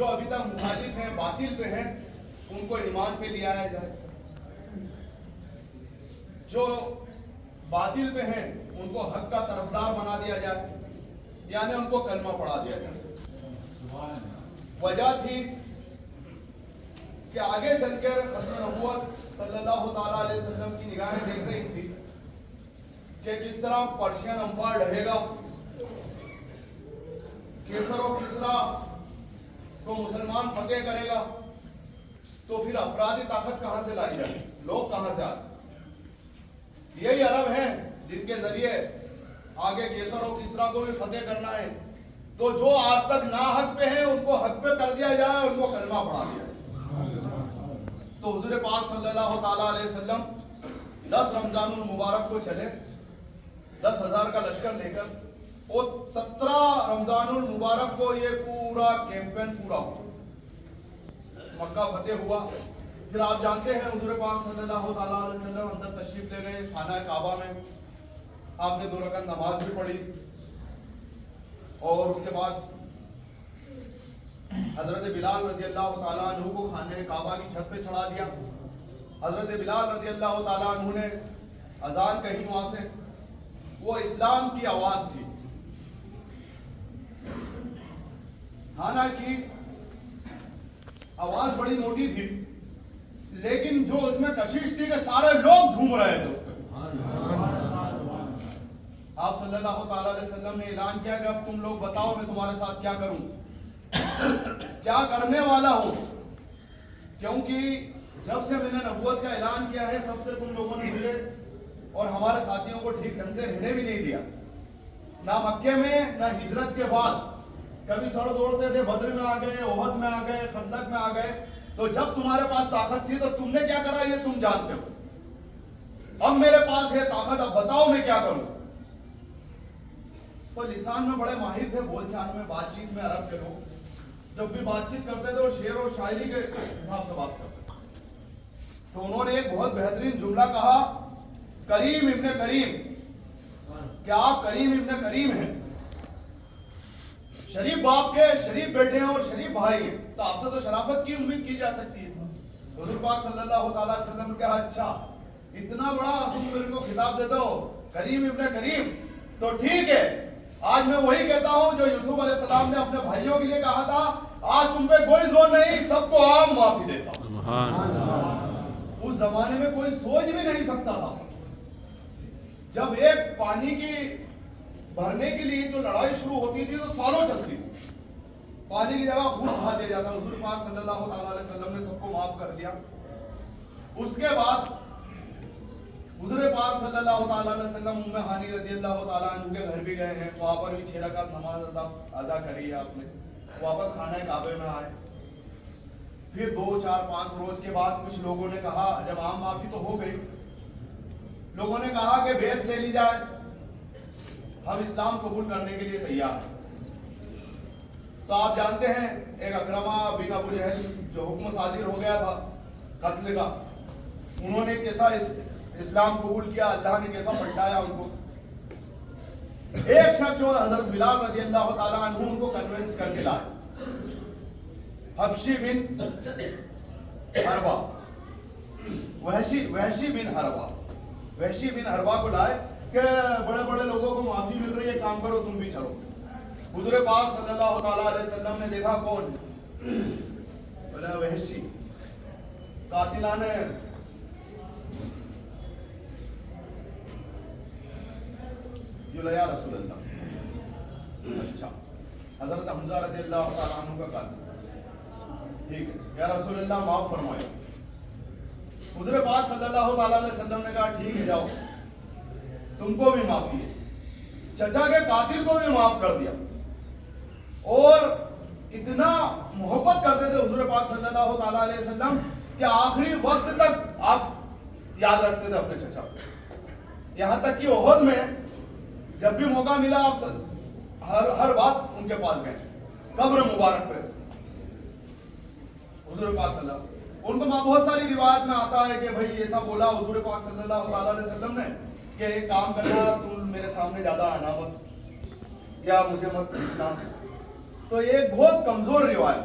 جو ابھی تک مخالف ہیں، باطل پہ ہیں، ان کو ایمان پہ لے آیا جائے، جو باطل پہ ہیں ان کو حق کا طرفدار بنا دیا جائے، یعنی ان کو کلمہ پڑھا دیا جائے۔ وجہ تھی کہ آگے چل کر ختم نبوت صلی اللہ تعالیٰ علیہ وسلم کی نگاہیں دیکھ رہی تھی کہ کس طرح پرشین امپائر رہے گا، کیسر و کسرا کو مسلمان فتح کرے گا، تو پھر افرادی طاقت کہاں سے لائی جائے، لوگ کہاں سے آئے؟ یہی عرب ہیں جن کے ذریعے آگے کیسر و کسرا کو بھی فتح کرنا ہے، تو جو آج تک ناحق پہ ہیں ان کو حق پہ کر دیا جائے، ان کو کلمہ پڑھا دیا جائے۔ تو حضور پاک صلی اللہ تعالیٰ علیہ وسلم 10 رمضان المبارک کو چلے 10,000 کا لشکر لے کر، اور 17 رمضان المبارک کو یہ پورا کیمپین پورا ہوا، مکہ فتح ہوا۔ پھر آپ جانتے ہیں حضور پاک صلی اللہ تعالیٰ علیہ وسلم اندر تشریف لے گئے خانہ کعبہ میں، آپ نے 2 رکعت نماز بھی پڑھی، اور اس کے بعد حضرت بلال رضی اللہ تعالیٰ عنہ کو خانہ کعبہ کی چھت پہ چڑھا دیا۔ حضرت بلال رضی اللہ تعالیٰ عنہ نے اذان کہی وہاں سے، وہ اسلام کی آواز تھی، حالانکہ آواز بڑی موٹی تھی، لیکن جو اس میں کشش تھی کہ سارے لوگ جھوم رہے تھے اس پہ۔ آپ صلی اللہ تعالیٰ علیہ وسلم نے اعلان کیا کہ اب تم لوگ بتاؤ میں تمہارے ساتھ کیا کروں، کیا کرنے والا ہوں، کیونکہ جب سے میں نے نبوت کا اعلان کیا ہے تب سے تم لوگوں نے مجھے اور ہمارے ساتھیوں کو ٹھیک ڈھنگ سے رہنے بھی نہیں دیا، نہ مکے میں نہ ہجرت کے بعد، کبھی چھوڑ دوڑتے تھے، بدر میں آ گئے، احد میں آ گئے، خندق میں آ گئے، تو جب تمہارے پاس طاقت تھی تو تم نے کیا کرا یہ تم جانتے ہو، اب میرے پاس ہے طاقت، اب بتاؤ میں کیا کروں۔ تو لسان میں بڑے ماہر تھے، بول چال میں، بات چیت میں، عرب کے لوگ جب بھی بات چیت کرتے تھے وہ شعر و شاعری کے حساب سے بات کرتے تھے، تو انہوں نے ایک بہت بہترین جملہ کہا، کریم ابن کریم، کیا آپ کریم ابن کریم ہیں، شریف باپ کے شریف بیٹے ہیں اور شریف بھائی ہیں، تو آپ سے تو شرافت کی امید کی جا سکتی ہے۔ حضور پاک صلی اللہ تعالیٰ علیہ وسلم نے کہا اچھا اتنا بڑا تم میرے کو خطاب دیتے ہو کریم ابن کریم، تو ٹھیک ہے، آج میں وہی کہتا ہوں جو یوسف علیہ السلام نے اپنے بھائیوں کے لیے کہا تھا، آج تم پہ کوئی زور نہیں، سب کو عام معافی دیتا ہوں۔ اس زمانے میں کوئی سوچ بھی نہیں سکتا تھا، جب ایک پانی کی بھرنے کے لیے جو لڑائی شروع ہوتی تھی تو سالوں چلتی تھی، پانی کی جگہ خون بہا دیا جاتا، حضور پاک صلی اللہ تعالیٰ علیہ وسلم نے سب کو معاف کر دیا۔ اس کے بعد حضور پاک صلی اللہ تعالیٰ علیہ وسلم ام ہانی رضی اللہ تعالیٰ عنہ کے گھر بھی گئے ہیں، وہاں پر بھی 6 رکعت نماز ادا کری ہے آپ نے، واپس خانہ کعبے میں آئے۔ پھر 2 4 5 روز کے بعد کچھ لوگوں نے کہا، جب عام معافی تو ہو گئی، لوگوں نے کہا کہ بیعت لے لی جائے، ہم اسلام قبول کرنے کے لیے تیار ہیں۔ تو آپ جانتے ہیں ایک اکرمہ بن ابو جہل جو حکم صادر ہو گیا تھا قتل کا، انہوں نے کیسا اسلام قبول کیا، اللہ نے کیسا پلٹایا ان کو۔ ایک شخص جو حضرت بلال رضی اللہ تعالیٰ عنہ ان کو کنونس کر کے لائے، حبشی بن حربہ، وحشی بن حربہ کو لائے کہ بڑے بڑے لوگوں کو معافی مل رہی ہے، کام کرو تم بھی چلو۔ حضور پاک صلی اللہ تعالیٰ علیہ وسلم نے دیکھا کون، بولا وحشی، قاتلان یا رسول اللہ، اچھا حضرت حمزہ رضی اللہ تعالیٰ عنہ کا قاتل، ٹھیک ہے یا رسول اللہ معاف فرمائے۔ حضور پاک صلی اللہ تعالیٰ علیہ وسلم نے کہا ٹھیک ہے جاؤ، تم کو بھی معافی ہے، چچا کے قاتل کو بھی معاف کر دیا، اور اتنا محبت کرتے تھے حضور پاک صلی اللہ تعالیٰ علیہ وسلم کہ آخری وقت تک آپ یاد رکھتے تھے اپنے چچا کو، یہاں تک کہ احد میں جب بھی موقع ملا آپ ہر بات ان کے پاس گئے، قبر مبارک پہ حضور پاک صلی اللہ، ان کو بہت ساری روایت میں آتا ہے کہ بھائی ایسا بولا حضور پاک صلی اللہ تعالیٰ علیہ وسلم نے کہ ایک کام کرنا، تم میرے سامنے زیادہ آنا مت یا مجھے مت دیکھنا، تو ایک بہت کمزور روایت،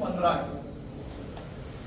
15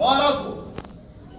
1200,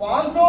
500